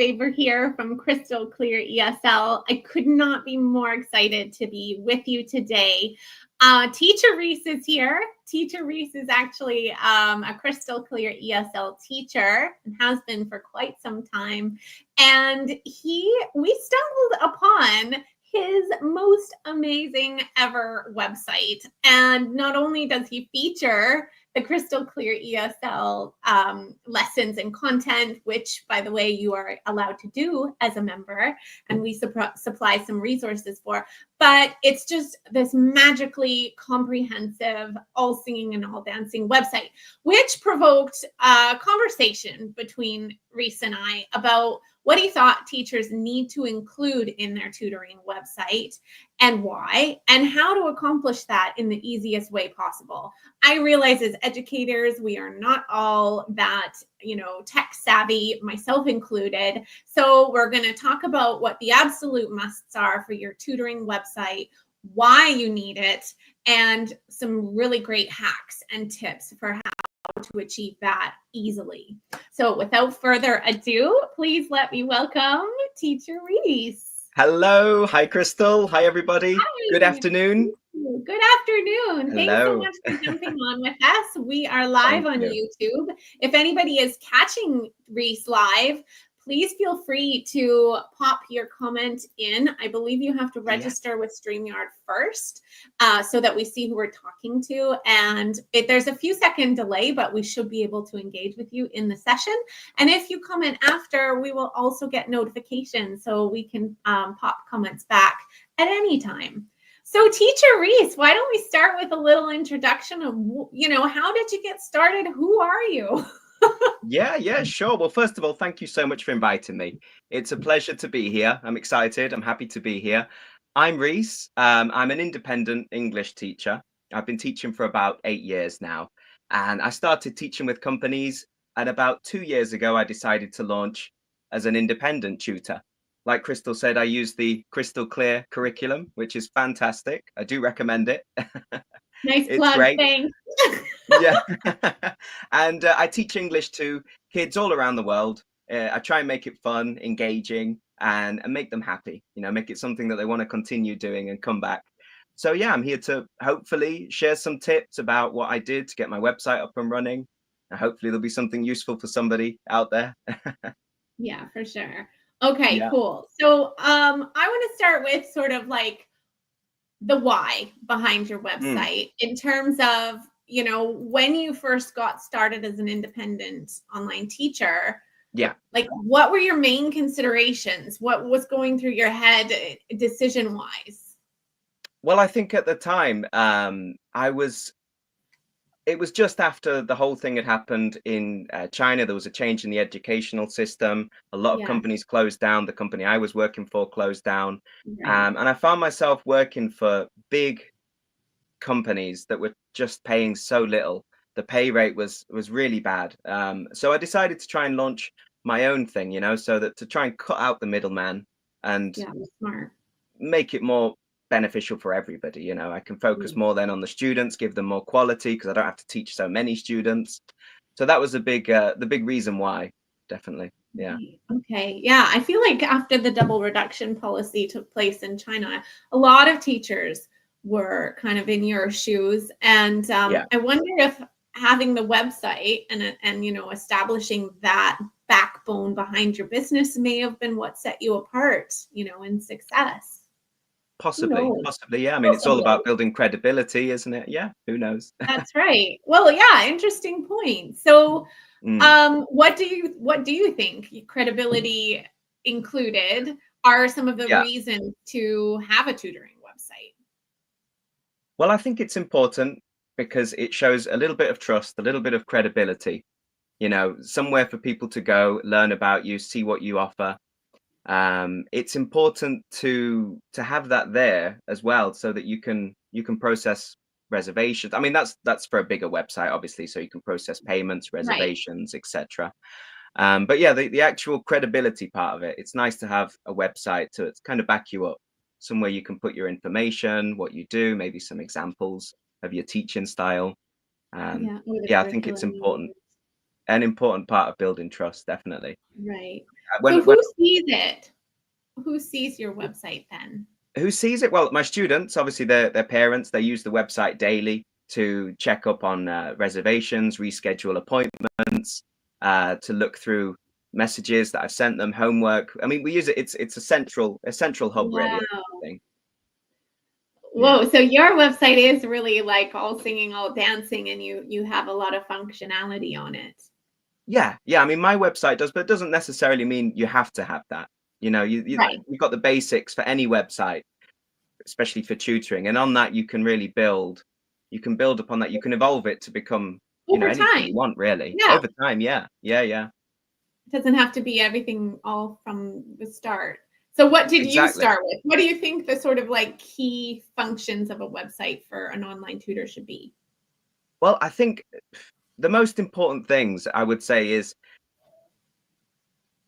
Faber here from Crystal Clear ESL. I could not be more excited to be with you today. Teacher Reese is here. Teacher Reese is actually a Crystal Clear ESL teacher and has been for quite some time. And we stumbled upon his most amazing ever website. And not only does he feature the Crystal Clear ESL lessons and content, which, by the way, you are allowed to do as a member, and we supply some resources for, but it's just this magically comprehensive, all singing and all dancing website, which provoked a conversation between Reese and I about what he thought teachers need to include in their tutoring website and why, and how to accomplish that in the easiest way possible. I realize as educators, we are not all that, tech savvy, myself included. So we're going to talk about what the absolute musts are for your tutoring website, why you need it, and some really great hacks and tips for how to achieve that easily. So without further ado, please let me welcome Teacher Reese. Hello. Hi, Crystal. Hi, everybody. Hi. Good afternoon. Good afternoon. Thanks so much for jumping on with us. We are live on YouTube. If anybody is catching Reese live, please feel free to pop your comment in. I believe you have to register with StreamYard first so that we see who we're talking to. And there's a few second delay, but we should be able to engage with you in the session. And if you comment after, we will also get notifications so we can pop comments back at any time. So Teacher Reese, why don't we start with a little introduction of, how did you get started? Who are you? Yeah, sure. Well, first of all, thank you so much for inviting me. It's a pleasure to be here. I'm excited. I'm happy to be here. I'm Reese. I'm an independent English teacher. I've been teaching for about 8 years now. And I started teaching with companies. And about 2 years ago, I decided to launch as an independent tutor. Like Crystal said, I use the Crystal Clear curriculum, which is fantastic. I do recommend it. Nice It's plug, great. thanks. Yeah. And I teach English to kids all around the world. I try and make it fun, engaging, and make them happy, make it something that they want to continue doing and come back. So yeah, I'm here to hopefully share some tips about what I did to get my website up and running. And hopefully there'll be something useful for somebody out there. Yeah, for sure. Okay, Yeah. cool. So I want to start with sort of like the why behind your website in terms of, when you first got started as an independent online teacher. Yeah. Like, what were your main considerations? What was going through your head decision wise? Well, I think at the time, it was just after the whole thing had happened in China. There was a change in the educational system. A lot of companies closed down. The company I was working for closed down. Right. And I found myself working for big companies that were just paying so little. The pay rate was really bad. So I decided to try and launch my own thing, so that to try and cut out the middleman and smart. make it more beneficial for everybody. I can focus more then on the students, give them more quality because I don't have to teach so many students. So that was the big reason why, definitely. Yeah. Okay. Yeah. I feel like after the double reduction policy took place in China, a lot of teachers were kind of in your shoes. And I wonder if having the website and establishing that backbone behind your business may have been what set you apart, in success. Possibly. Yeah. I mean, it's all about building credibility, isn't it? Yeah. Who knows? That's right. Well, yeah. Interesting point. So, what do you think credibility included are some of the reasons to have a tutoring website? Well, I think it's important because it shows a little bit of trust, a little bit of credibility, somewhere for people to go, learn about you, see what you offer. It's important to have that there as well so that you can process reservations. I mean, that's for a bigger website, obviously, so you can process payments, reservations, etc. But yeah, the actual credibility part of it, it's nice to have a website to kind of back you up, somewhere you can put your information, what you do, maybe some examples of your teaching style. I think it's important. An important part of building trust, definitely. Right. So when who sees it? Who sees your website then? who sees it? Well, my students, obviously their parents, they use the website daily to check up on reservations, reschedule appointments, to look through messages that I've sent them, homework. I mean, we use it. It's a central hub really of Wow. everything. Yeah. Whoa, so your website is really like all singing, all dancing, and you have a lot of functionality on it. Yeah, yeah. I mean, my website does, but it doesn't necessarily mean you have to have that. Right. You've got the basics for any website, especially for tutoring, and on that you can really build. You can build upon that. You can evolve it to become, Over anything you time. want, really. Yeah. Over time, yeah, yeah, yeah, It doesn't have to be everything all from the start. So what did you exactly. start with? What do you think the sort of like key functions of a website for an online tutor should be? Well, I think the most important things I would say is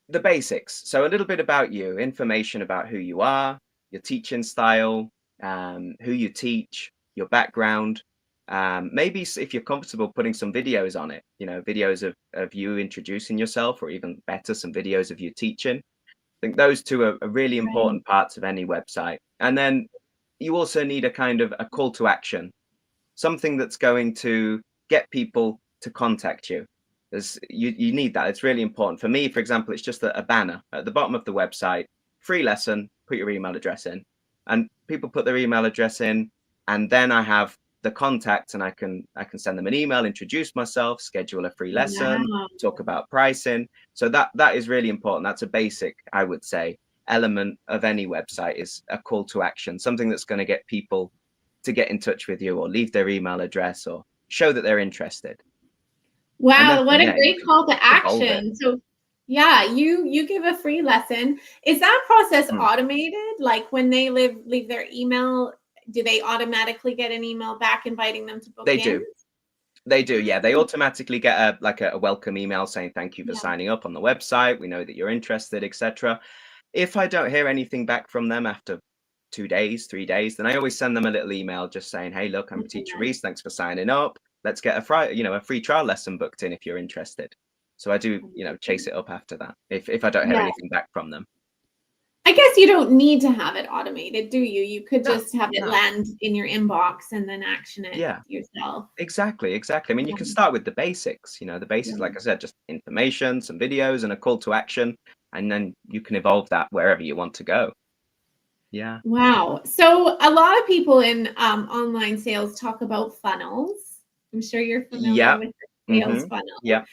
the basics. So a little bit about you, information about who you are, your teaching style, who you teach, your background. Maybe if you're comfortable putting some videos on it, videos of you introducing yourself, or even better, some videos of you teaching. I think those two are really Right. important parts of any website. And then you also need a kind of a call to action, something that's going to get people to contact you. You need that. It's really important. For me, for example, it's just a banner at the bottom of the website, free lesson, put your email address in. And people put their email address in, and then I have the contact, and I can send them an email, introduce myself, schedule a free lesson, Wow. talk about pricing. So that is really important. That's a basic, I would say, element of any website, is a call to action, something that's going to get people to get in touch with you, or leave their email address, or show that they're interested. And then Wow, from what a there, you great can call to evolve it. action. So yeah, you give a free lesson. Is that process Mm. automated? Like when they leave their email, do they automatically get an email back inviting them to book They in? do. They do, yeah. They Oh, automatically get a welcome email saying thank you for yeah. signing up on the website. We know that you're interested, etc. If I don't hear anything back from them after 2 days, 3 days, then I always send them a little email just saying, "Hey, look, I'm Teacher Yeah. Reese. Thanks for signing up. Let's get a free trial lesson booked in if you're interested." So I do, chase it up after that if I don't hear Yeah. anything back from them. I guess you don't need to have it automated, do you? You could No, just have it no, land in your inbox and then action it yeah. yourself. Exactly, exactly. I mean, you can Yeah. start with the basics, the basics, Yeah. like I said, just information, some videos, and a call to action, and then you can evolve that wherever you want to go. Yeah. Wow. So a lot of people in online sales talk about funnels. I'm sure you're familiar Yeah. with the sales Mhm. funnel. Yeah.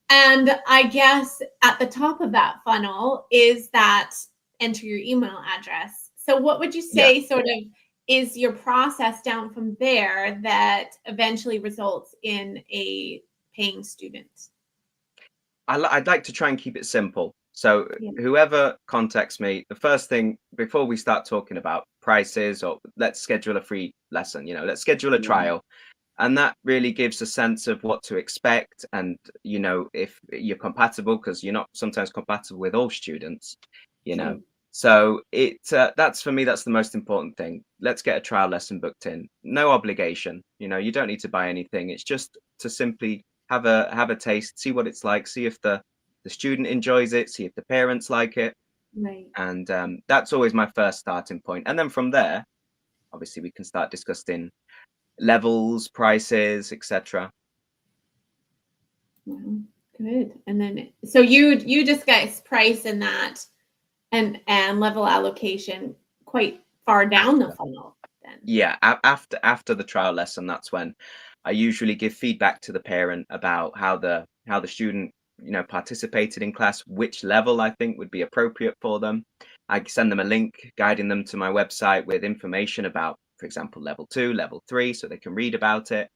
And I guess at the top of that funnel is that enter your email address. So what would you Yeah. say sort of is your process down from there that eventually results in a paying student? I'd like to try and keep it simple. So Yeah. whoever contacts me, the first thing before we start talking about prices, or let's schedule a free lesson, let's schedule a Yeah. trial. And that really gives a sense of what to expect, and if you're compatible, because you're not sometimes compatible with all students you know True. so that's, for me, that's the most important thing. Let's get a trial lesson booked in. No obligation. You don't need to buy anything. It's just to simply have a taste, see what it's like, see if the student enjoys it, see if the parents like it. Right. And that's always my first starting point, and then from there, obviously, we can start discussing levels, prices, etc. Wow. Good. And then so you discuss price and that and level allocation quite far down the After, funnel then. yeah, after the trial lesson, that's when I usually give feedback to the parent about how the student participated in class, which level I think would be appropriate for them. I send them a link guiding them to my website with information about, for example, level 2, level 3, so they can read about it.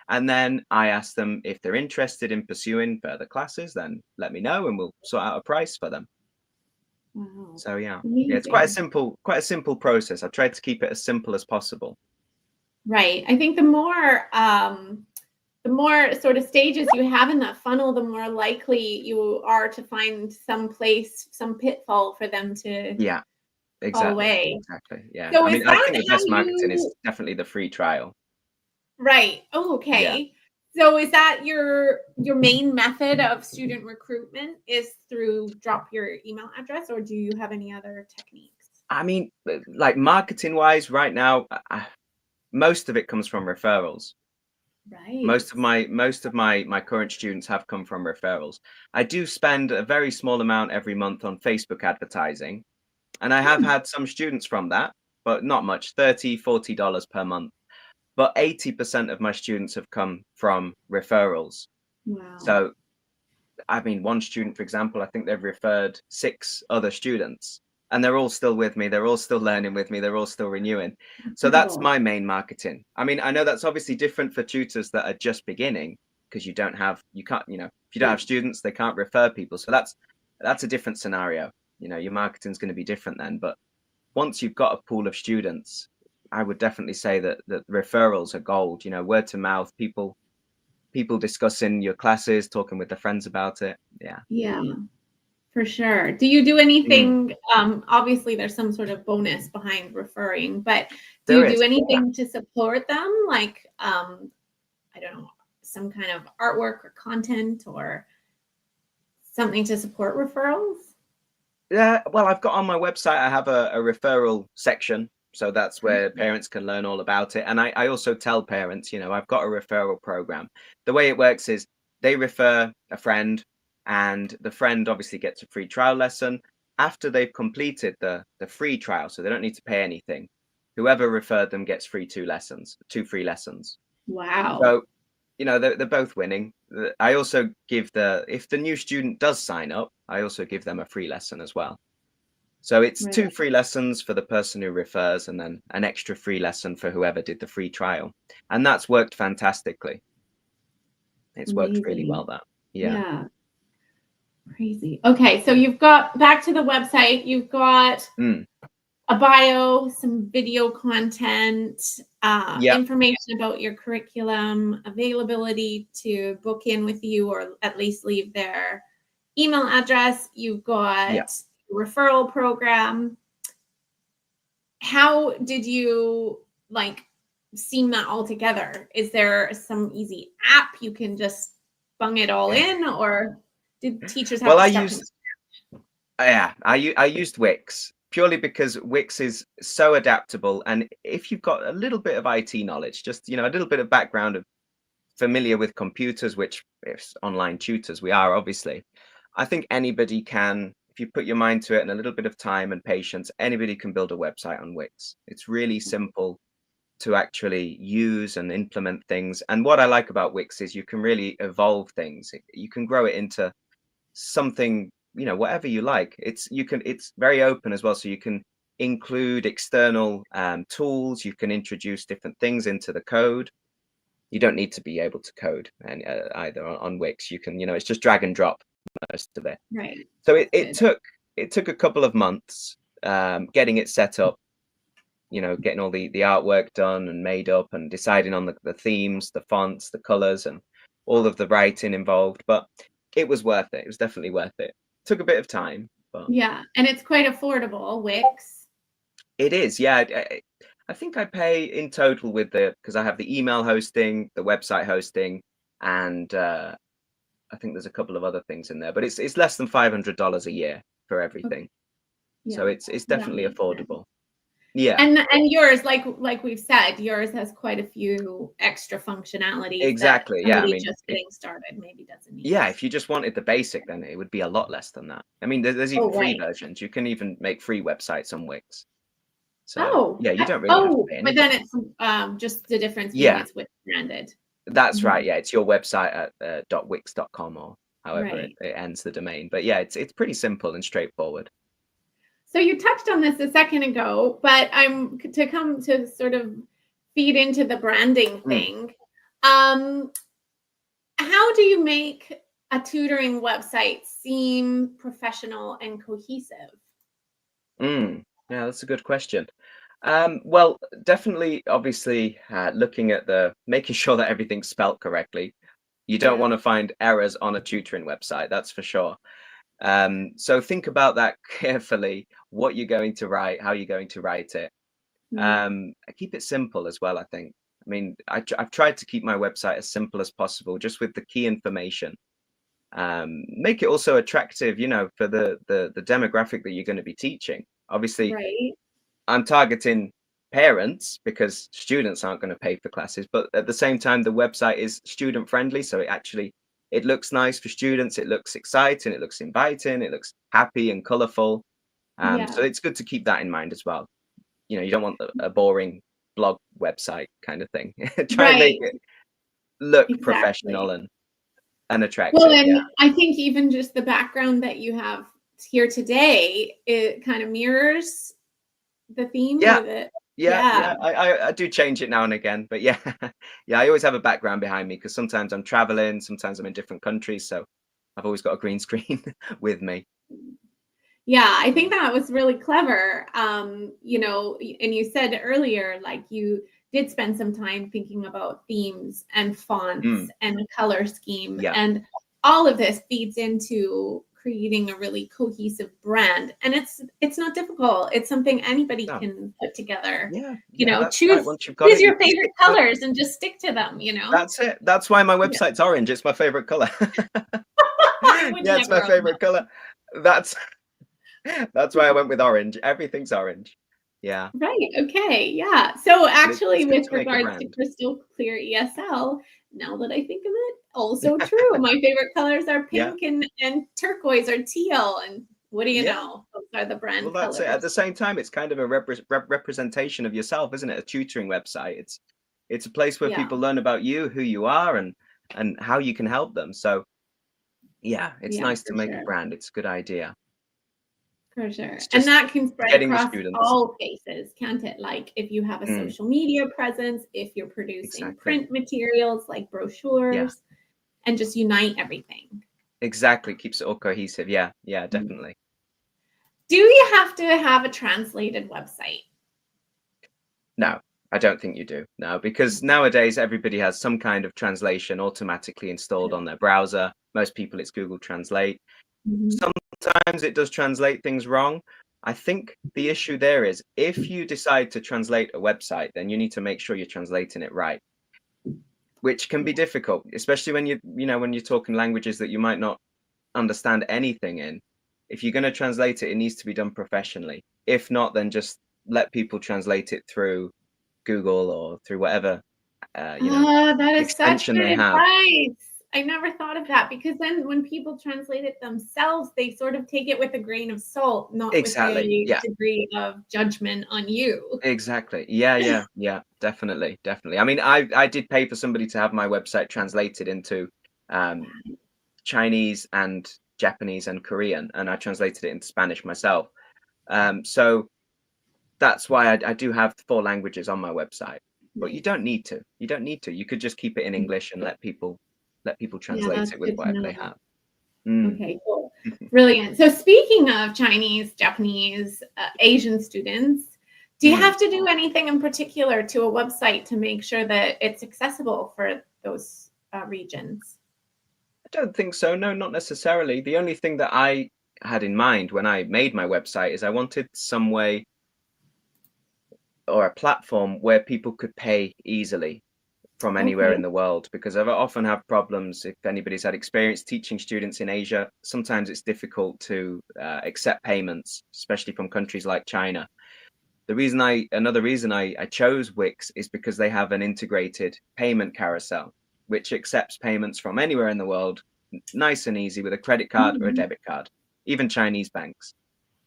And then I ask them if they're interested in pursuing further classes, then let me know and we'll sort out a price for them. Wow. So yeah. Yeah, it's Amazing. quite a simple process. I tried to keep it as simple as possible. Right. I think the more sort of stages you have in that funnel, the more likely you are to find some place, some pitfall for them to Yeah, fall exactly. away. Exactly. Yeah. So I is mean, I that think the how best marketing is you definitely the free trial. right. Oh, Yeah. okay. So is that your main method of student recruitment is through drop your email address, or do you have any other techniques? I mean, like marketing wise, right now, most of it comes from referrals. Right. Most of my current students have come from referrals. I do spend a very small amount every month on Facebook advertising, and I have Hmm. had some students from that, but not much, 30, $40 per month. But 80% of my students have come from referrals. Wow. So, I mean, one student, for example, I think they've referred 6 other students, and they're all still with me. They're all still learning with me. They're all still renewing. So that's Incredible. my main marketing. I mean, I know that's obviously different for tutors that are just beginning because you can't, if you don't have students, they can't refer people. So that's a different scenario. Your marketing's going to be different then. But once you've got a pool of students, I would definitely say that referrals are gold. Word to mouth, people discussing your classes, talking with their friends about it. Yeah. Yeah, for sure. Do you do Mm, anything, obviously there's some sort of bonus behind referring, but do there you do is. Yeah. anything to support them? Like, I don't know, some kind of artwork or content or something to support referrals? Yeah, well, I've got on my website, I have a referral section. So that's where Perfect. parents can learn all about it. And I also tell parents, I've got a referral program. The way it works is they refer a friend, and the friend obviously gets a free trial lesson after they've completed the free trial. So they don't need to pay anything. Whoever referred them gets two free lessons. Wow. So they're both winning. I also give if the new student does sign up, I also give them a free lesson as well. So it's Right. 2 free lessons for the person who refers and then an extra free lesson for whoever did the free trial. And that's worked fantastically. It's worked really well, Amazing. that. Yeah. Yeah. Crazy. Okay, so you've got back to the website, you've got Mm. a bio, some video content, Yeah. information about your curriculum, availability to book in with you or at least leave their email address. You've Yeah. got a referral program. How did you like seam that all together? Is there some easy app you can just bung it all in, or did teachers have Well, to I start from used yeah, I used Wix purely because Wix is so adaptable, and if you've got a little bit of IT knowledge, just, a little bit of background of familiar with computers, which if online tutors we are obviously, I think anybody can, if you put your mind to it and a little bit of time and patience, anybody can build a website on Wix. It's really simple to actually use and implement things. And what I like about Wix is you can really evolve things. You can grow it into something, whatever you like. It's very open as well, so you can include external tools. You can introduce different things into the code. You don't need to be able to code and either on Wix. You can, it's just drag and drop most of it. right? So it, That's it good. took it took a couple of months getting it set up, getting all the artwork done and made up and deciding on the themes, the fonts, the colors, and all of the writing involved. But it was worth it. It was definitely worth it. Took a bit of time, but Yeah, and it's quite affordable, Wix. it is. Yeah, I think I pay in total with because I have the email hosting, the website hosting, and I think there's a couple of other things in there, but it's less than $500 a year for Okay. everything. So Yeah, it's that definitely makes sense. affordable. Yeah, And yours, like we've said, yours has quite a few extra functionalities that exactly. Yeah, I somebody mean, just getting started maybe doesn't need. yeah, if you just wanted the basic, then it would be a lot less than that. I mean, there's even Oh, free right. versions. You can even make free websites on Wix. So Oh, yeah, you don't really have to oh, pay but then anything. it's just the difference being Yeah, it's Wix branded. that's right. Mhm. Yeah, it's your website at .wix.com or however it, Right. it ends the domain. But yeah, it's pretty simple and straightforward. So you touched on this a second ago, but I'm to come to sort of feed into the branding Mm, thing. Um, how do you make a tutoring website seem professional and cohesive? yeah, that's a good question. Well, definitely, obviously, looking at making sure that everything's spelt correctly. You don't Yeah. want to find errors on a tutoring website, that's for sure. So think about that carefully, what you're going to write, how you're going to write it. Mm. Keep it simple as well, I think. I mean, I've tried to keep my website as simple as possible, just with the key information. Make it also attractive, for the demographic that you're going to be teaching. Obviously, Right. I'm targeting parents because students aren't going to pay for classes, but at the same time, the website is student friendly, so it looks nice for students. It looks exciting. It looks inviting. It looks happy and colorful. So Yeah. it's good to keep that in mind as well. You don't want a boring blog website kind of thing. Try and make Right. it look professional Exactly. and Well, attractive. and Yeah. I think even just the background that you have here today, it kind of mirrors the theme Yeah. or the Yeah, yeah. yeah. I do change it now and again, but yeah, yeah. I always have a background behind me because sometimes I'm traveling, sometimes I'm in different countries, so I've always got a green screen with me. Yeah, I think Mm. that was really clever. And you said earlier, like you did spend some time thinking about themes and fonts Mm, and a color scheme, yeah. and all of this feeds into creating a really cohesive brand. And it's not difficult. It's something anybody No. can put together. Yeah, yeah. That's right. Choose Once you've got choose it, you your can favorite stick to it. colors and just stick to them. That's it. That's why my Yeah. website's orange. It's my favorite color. I would Yeah, it's never my own favorite color. That's that's why I went with orange. Everything's orange. Yeah, Right, okay, yeah. So but it's actually good with to make a regards to brand. crystal clear ESL, now that I think of it, also true. My favorite colors are Yeah, pink and turquoise or teal, and what do you yeah. know? Those are the Well, brand that's it. At colors. the same time, it's kind of a representation of yourself, isn't it? A tutoring website. It's a place where Yeah, people learn about you, who you are, and how you can help them. So yeah, it's yeah, nice to for make a sure, brand. It's a good idea. for sure. It's And just that can spread getting the across students. all faces, can't it? Like if you have a Mm, social media presence, if you're producing exactly. print materials like Yeah, brochures, and just unite everything. exactly. Keeps it all cohesive. Yeah, yeah, definitely. Do you have to have a translated website? No, I don't think you do. No, because nowadays everybody has some kind of translation automatically installed on their browser. Most people, it's Google Translate. Mhm. Sometimes it does translate things wrong. I think the issue there is if you decide to translate a website, then you need to make sure you're translating it right, which can be difficult, especially when you're talking languages that you might not understand anything in. If you're going to translate it, it needs to be done professionally. If not, then just let people translate it through Google or through whatever uh, you know That is such extension good they have. advice. I never thought of that because then when people translate it themselves, they sort of take it with a grain of salt, not with Exactly. a Yeah. degree of judgment on you. Exactly. Yeah, yeah, yeah. Definitely, definitely. I mean, I did pay for somebody to have my website translated into um, Chinese and Japanese and Korean, and I translated it into Spanish myself. So that's why I do have 4 languages on my website. But you Nice. don't need to. You don't need to. You could just keep it in English and let people Yeah, translate that's it with good to whatever they know. have. Mm. Okay, cool. Brilliant. So speaking of Chinese, Japanese, Asian students, do you Mm. have to do anything in particular to a website to make sure that it's accessible for those regions? I don't think so. No, not necessarily. The only thing that I had in mind when I made my website is I wanted some way or a platform where people could pay easily from anywhere in Okay. the world because I've often have problems if anybody's had experience teaching students in Asia. Sometimes it's difficult to accept payments, especially from countries like China. Another reason I chose Wix is because they have an integrated payment carousel, which accepts payments from anywhere in the world, nice and easy with a credit card or a Mhm. debit card, even Chinese banks.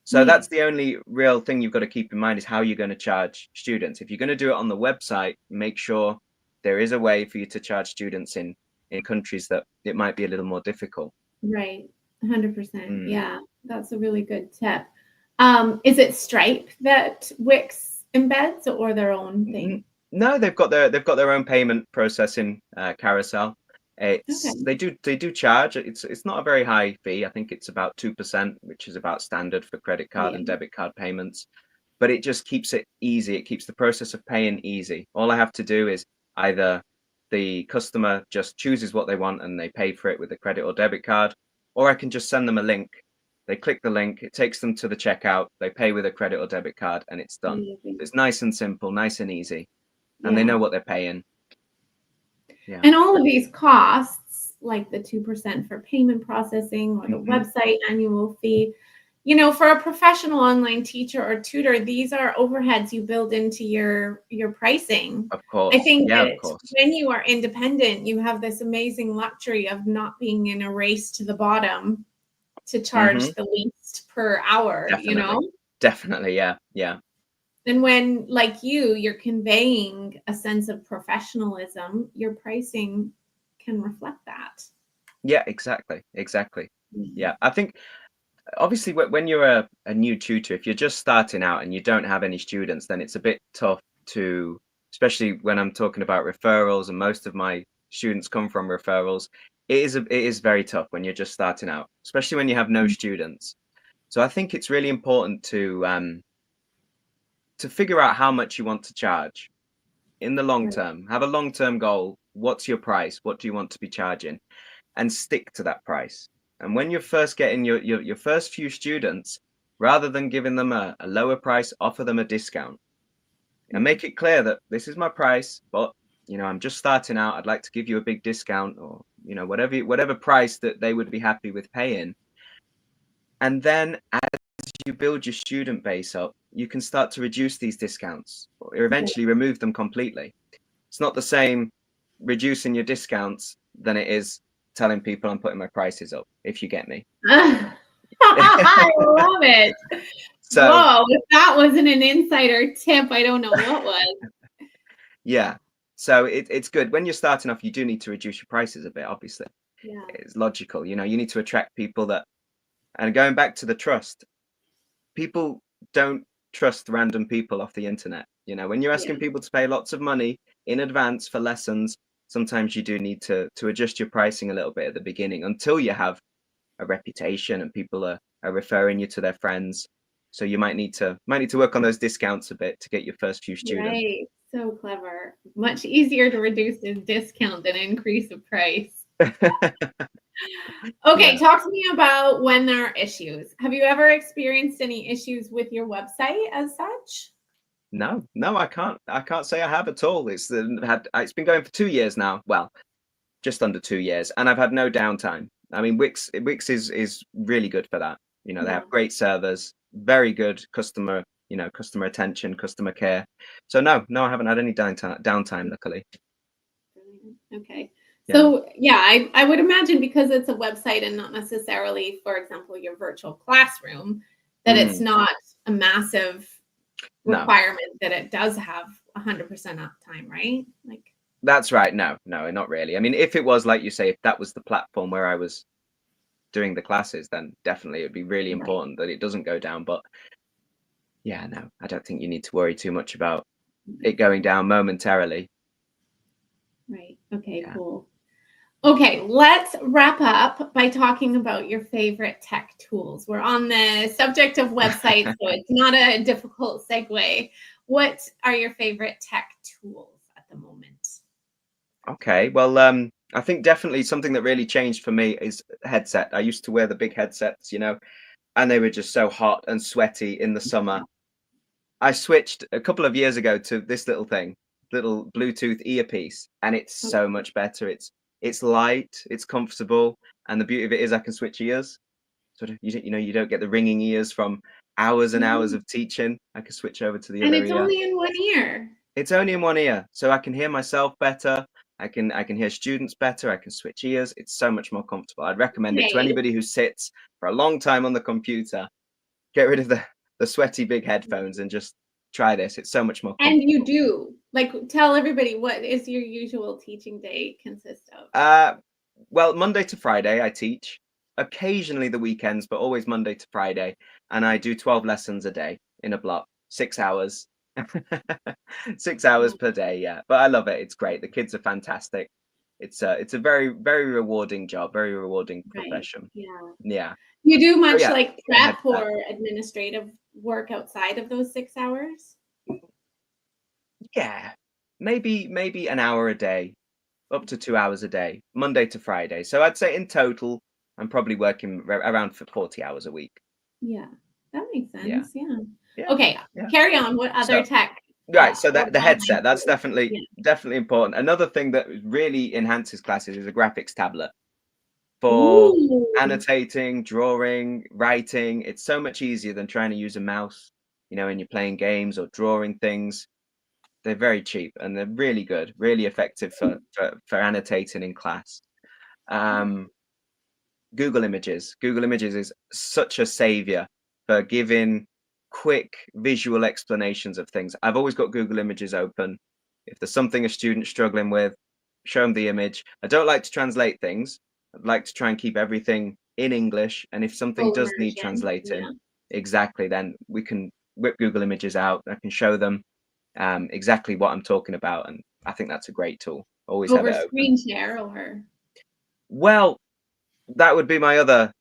So that's Nice. the only real thing you've got to keep in mind is how you're going to charge students. If you're going to do it on the website, make sure there is a way for you to charge students in countries that it might be a little more difficult. Right. 100%. Mm. Yeah, that's a really good tip. Is it Stripe that Wix embeds or their own N- thing? No, they've got their own payment processing carousel. Okay. They do charge. It's not a very high fee. I think it's about 2%, which is about standard for credit card Yeah. and debit card payments. But it just keeps it easy. It keeps the process of paying easy. All I have to do is either the customer just chooses what they want and they pay for it with a credit or debit card, or I can just send them a link. They click the link, it takes them to the checkout, they pay with a credit or debit card, and it's done. Amazing. It's nice and simple, nice and easy. and they know Yeah. what they're paying. Yeah. And all of these costs, like the 2% for payment processing or the Hmm. website annual fee, you know, for a professional online teacher or tutor, these are overheads you build into your pricing. Of I course. think Yeah, of that course. when you are independent, you have this amazing luxury of not being in a race to the bottom to Hmm. charge the least per hour, you Definitely. know? Definitely. Yeah. Yeah. And when, like you're conveying a sense of professionalism, your pricing can reflect that. Yeah, exactly. Exactly. Mhm. Yeah. I think obviously when you're a new tutor, if you're just starting out and you don't have any students, then it's a bit tough to, especially when I'm talking about referrals, and most of my students come from referrals. It is very tough when you're just starting out, especially when you have no students. So I think it's really important to figure out how much you want to charge in the long Right. term. Have a long term goal. What's your price? What do you want to be charging? And stick to that price. And when you're first getting your first few students, rather than giving them a lower price, offer them a discount and Yeah. make it clear that this is my price, but I'm just starting out. I'd like to give you a big discount, or whatever price that they would be happy with paying. And then as you build your student base up, you can start to reduce these discounts or Yeah. eventually remove them completely. It's not the same reducing your discounts than it is telling people I'm putting my prices up, if you get me. I love it. So, Whoa, if that wasn't an insider tip, I don't know what was. yeah. So it's good. When you're starting off, you do need to reduce your prices a bit, obviously. Yeah. It's logical. You need to attract people that, and going back to the trust, people don't trust random people off the internet. When you're Yeah. asking people to pay lots of money in advance for lessons, sometimes you do need to adjust your pricing a little bit at the beginning until you have a reputation and people are referring you to their friends. So you might need to work on those discounts a bit to get your first few students. Right. So clever. Much easier to reduce a discount than increase a price. Okay, Yeah. talk to me about when there are issues. Have you ever experienced any issues with your website as such? No, no, I can't say I have at all. It's been going for 2 years now. Well, just under 2 years, and I've had no downtime. I mean, Wix is really good for that. They Yeah. have great servers, very good customer attention, customer care. So no, I haven't had any downtime, luckily. Brilliant. Okay. Yeah. So yeah, I would imagine because it's a website and not necessarily, for example, your virtual classroom, that it's Mm, not a massive no, requirement that it does have 100% uptime, right? Like, that's right. No, not really. I mean, if it was like you say, if that was the platform where I was doing the classes, then definitely it'd be really right, important that it doesn't go down. But yeah, no, I don't think you need to worry too much about it makes going sense. down momentarily. Right. Okay, Yeah. cool. Okay, let's wrap up by talking about your favorite tech tools. We're on the subject of websites, so it's not a difficult segue. What are your favorite tech tools at the moment? Okay. Well, I think definitely something that really changed for me is headset. I used to wear the big headsets, and they were just so hot and sweaty in the summer. I switched a couple of years ago to this little thing, little Bluetooth earpiece, and it's so much better. It's light, it's comfortable, and the beauty of it is I can switch ears. Sort of, you don't get the ringing ears from hours and hours Yeah. of teaching. I can switch over to the And other it's ear. only in one ear. It's only in one ear, so I can hear myself better. I can hear students better. I can switch ears. It's so much more comfortable. I'd recommend it to Okay. anybody who sits for a long time on the computer. Get rid of the sweaty big headphones and just try this. It's so much more And you comfortable. do. Like, tell everybody, what is your usual teaching day consist of? Uh, well, Monday to Friday I teach. Occasionally the weekends, but always Monday to Friday, and I do 12 lessons a day in a block, 6 hours. 6 hours Oh, per day, yeah. But I love it. It's great. The kids are fantastic. It's a very, very rewarding job, very rewarding right. profession. Yeah. Yeah. You do Oh much yeah, like get a prep headset. or administrative work outside of those 6 hours? Yeah. Maybe an hour a day, up to 2 hours a day, Monday to Friday. So I'd say in total, I'm probably working around for 40 hours a week. Yeah, that makes Yeah. sense. Yeah. Yeah. Okay, Yeah. carry on. What So other tech? Right, so or the headset, that's online. definitely Yeah. definitely important. Another thing that really enhances classes is a graphics tablet for Ooh. annotating, drawing, writing. It's so much easier than trying to use a mouse, when you're playing games or drawing things. They're very cheap and they're really good, really effective for annotating in class. Um, Google Images. Google Images is such a savior for giving quick visual explanations of things. I've always got Google Images open. If there's something a student's struggling with, show them the image. I don't like to translate things. I'd like to try and keep everything in English. And if something Full does need immersion. translating, Yeah. exactly, then we can whip Google Images out. I can show them exactly what I'm talking about. And I think that's a great tool. Always have Over it open. screen share or Well, that would be my other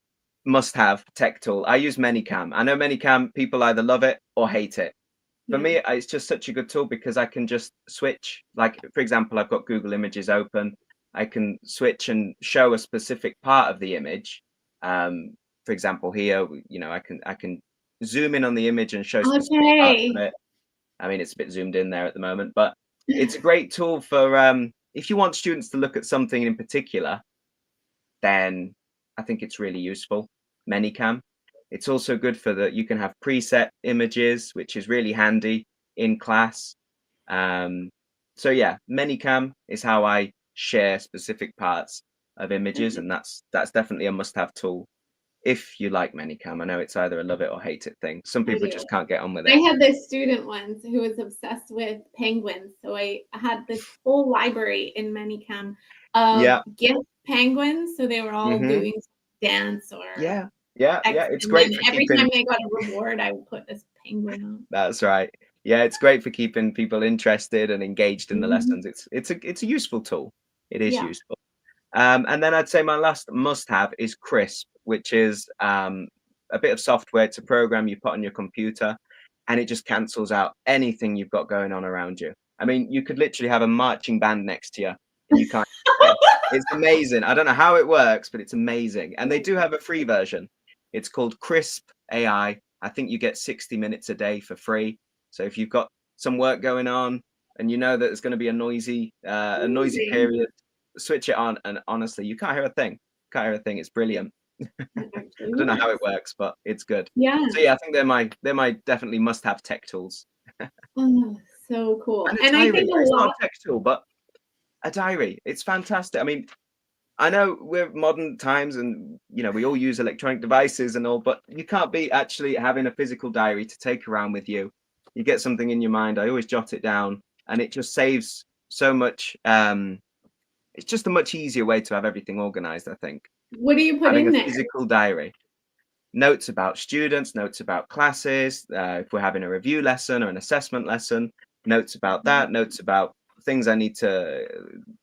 must-have tech tool. I use Manycam. I know Manycam, people either love it or hate it. For yeah. me, it's just such a good tool because I can just switch. Like, for example, I've got Google Images open. I can switch and show a specific part of the image. Um, for example, here, I can zoom in on the image and show specific parts of Okay. it. I mean, it's a bit zoomed in there at the moment, but it's a great tool for if you want students to look at something in particular, then I think it's really useful. Manycam. It's also good for you can have preset images, which is really handy in class. Um, so yeah, Manycam is how I share specific parts of images, and that's definitely a must-have tool if you like Manycam. I know it's either a love it or hate it thing. Some I people do. just can't get on with I it. had this student once who was obsessed with penguins, so I had this whole library in Manycam of Yeah. gift penguins, so they were all Hmm. doing dance or Yeah. Yeah. X, Yeah. It's and then great for every keeping. time they got a reward, I would put this penguin on. That's right. Yeah, it's great for keeping people interested and engaged in the Mhm. lessons. It's a useful tool. It is Yeah. useful. And then I'd say my last must-have is Crisp, which is a bit of software. It's a program you put on your computer, and it just cancels out anything you've got going on around you. I mean, you could literally have a marching band next to you, and you can't hear a thing. It's amazing. I don't know how it works, but it's amazing. And they do have a free version. It's called Crisp AI. I think you get 60 minutes a day for free. So if you've got some work going on and you know that there's going to be a noisy Amazing. period, switch it on, and honestly, you can't hear a thing. Can't hear a thing. It's brilliant. That actually I don't know how it works. works, but it's good. Yeah. So yeah, I think they're my definitely must-have tech tools. Oh, so cool. And a And I diary. think a It's not lot a tech tool, but a diary. It's fantastic. I mean, I know we're modern times and we all use electronic devices and all, but you can't beat actually having a physical diary to take around with you. You get something in your mind, I always jot it down, and it just saves so much. It's just a much easier way to have everything organized, I think. what do you put Having in a there? physical diary. Notes about students, notes about classes, if we're having a review lesson or an assessment lesson, notes about that, notes about things I need to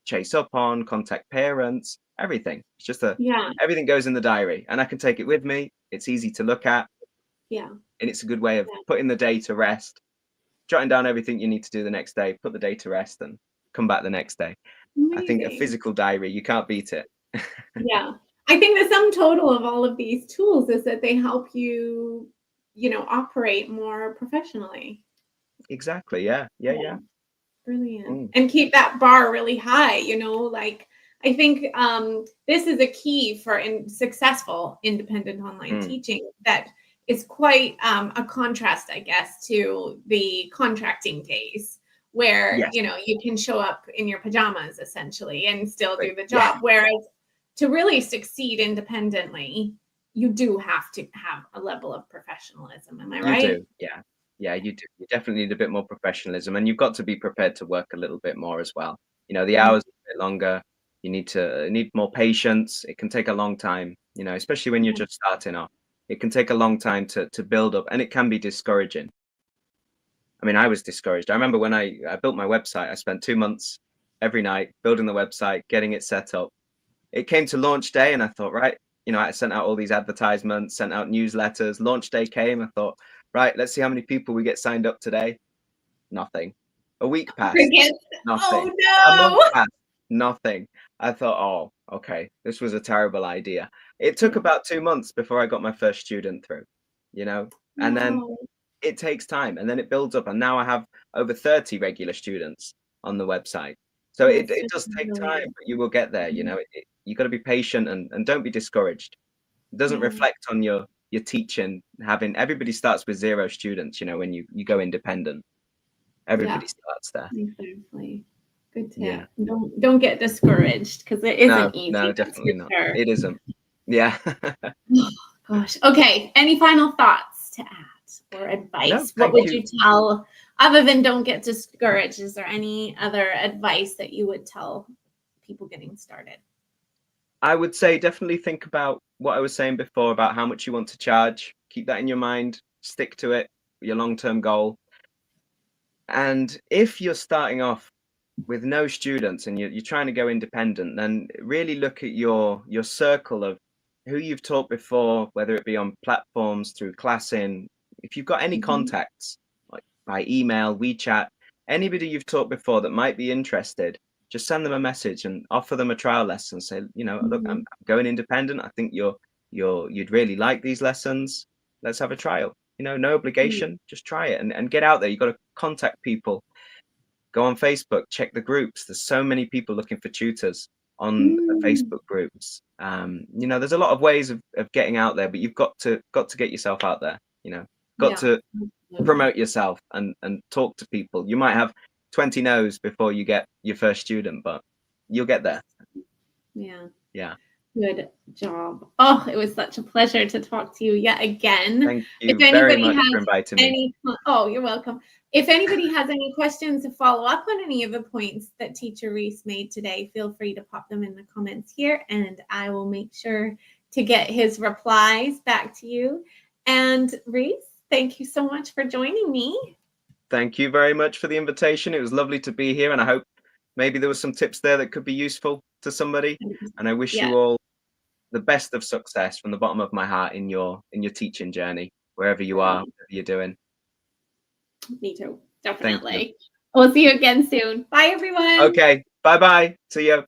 chase up on, contact parents, everything. It's just Yeah. everything goes in the diary and I can take it with me. It's easy to look at Yeah. and it's a good way of Yeah. putting the day to rest, jotting down everything you need to do the next day, put the day to rest and come back the next day. I think a Amazing. physical diary, you can't beat it. Yeah. I think the sum total of all of these tools is that they help you, operate more professionally. Exactly. Yeah. Yeah. Yeah. Yeah. Brilliant. Mm. And keep that bar really high, like I think this is a key for successful independent online Mm. teaching that is quite a contrast, I guess, to the contracting days where, Yes. you can show up in your pajamas essentially and still do the Yeah. job. Whereas to really succeed independently, you do have to have a level of professionalism. Am I You right? do, yeah. Yeah, you do. You definitely need a bit more professionalism, and you've got to be prepared to work a little bit more as well. The Yeah. hours are a bit longer. You need more patience. It can take a long time, especially when you're Yeah. just starting off. It can take a long time to build up, and it can be discouraging. I mean, I was discouraged. I remember when I built my website, I spent 2 months every night building the website, getting it set up. It came to launch day and I thought, right, I sent out all these advertisements, sent out newsletters. Launch day came. I thought, right, let's see how many people we get signed up today. Nothing. A week passed. Crickets. Nothing. Oh A month no. passed. Nothing. I thought, oh, okay, this was a terrible idea. It took Yeah. about 2 months before I got my first student through, you know, and then Wow. it takes time, and then it builds up. And now I have over 30 regular students on the website. So That's it just does take time, brilliant. but you will get there. You Mhm. know, you got to be patient and don't be discouraged. It doesn't Yeah. reflect on your teaching. Having everybody starts with 0 students. You know, when you go independent, Yeah. everybody starts there. Exactly. Good Yeah. tip. Don't get discouraged because it isn't No, easy, no, that's for definitely not. sure. It isn't. Yeah. Oh, gosh. Okay. Any final thoughts to add or No, advice? What thank would you. you tell other than don't get discouraged? Is there any other advice that you would tell people getting started? I would say definitely think about what I was saying before about how much you want to charge. Keep that in your mind. Stick to it. Your long-term goal. And if you're starting off with no students and you're trying to go independent, then really look at your circle of who you've taught before, whether it be on platforms through Classing. If you've got any Mhm. contacts, like by email, WeChat, anybody you've taught before that might be interested, just send them a message and offer them a trial lesson. Say, look, I'm Mhm. going independent. I think you'd really like these lessons. Let's have a trial. No Mm. obligation. Just try it and get out there. You've got to contact people. Go on Facebook, check the groups. There's so many people looking for tutors on the Mm. Facebook groups. There's a lot of ways of getting out there, but you've got to get yourself out there. Got Yeah. to Absolutely. promote yourself and talk to people. You might have 20 no's before you get your first student, but you'll get there. Yeah. Yeah. Good job. Oh, it was such a pleasure to talk to you yet again. Thank If you very anybody much has for inviting me. any, oh, you're welcome. If anybody has any questions to follow up on any of the points that Teacher Reese made today, feel free to pop them in the comments here, and I will make sure to get his replies back to you. And Reese, thank you so much for joining me. Thank you very much for the invitation. It was lovely to be here, and I hope maybe there was some tips there that could be useful to somebody. And I wish Yeah, you all the best of success from the bottom of my heart in your teaching journey, wherever you are, brilliant. whatever you're doing. Me too. Thank you. Definitely. We'll see you again soon. Bye, everyone. Okay. Bye bye. See you.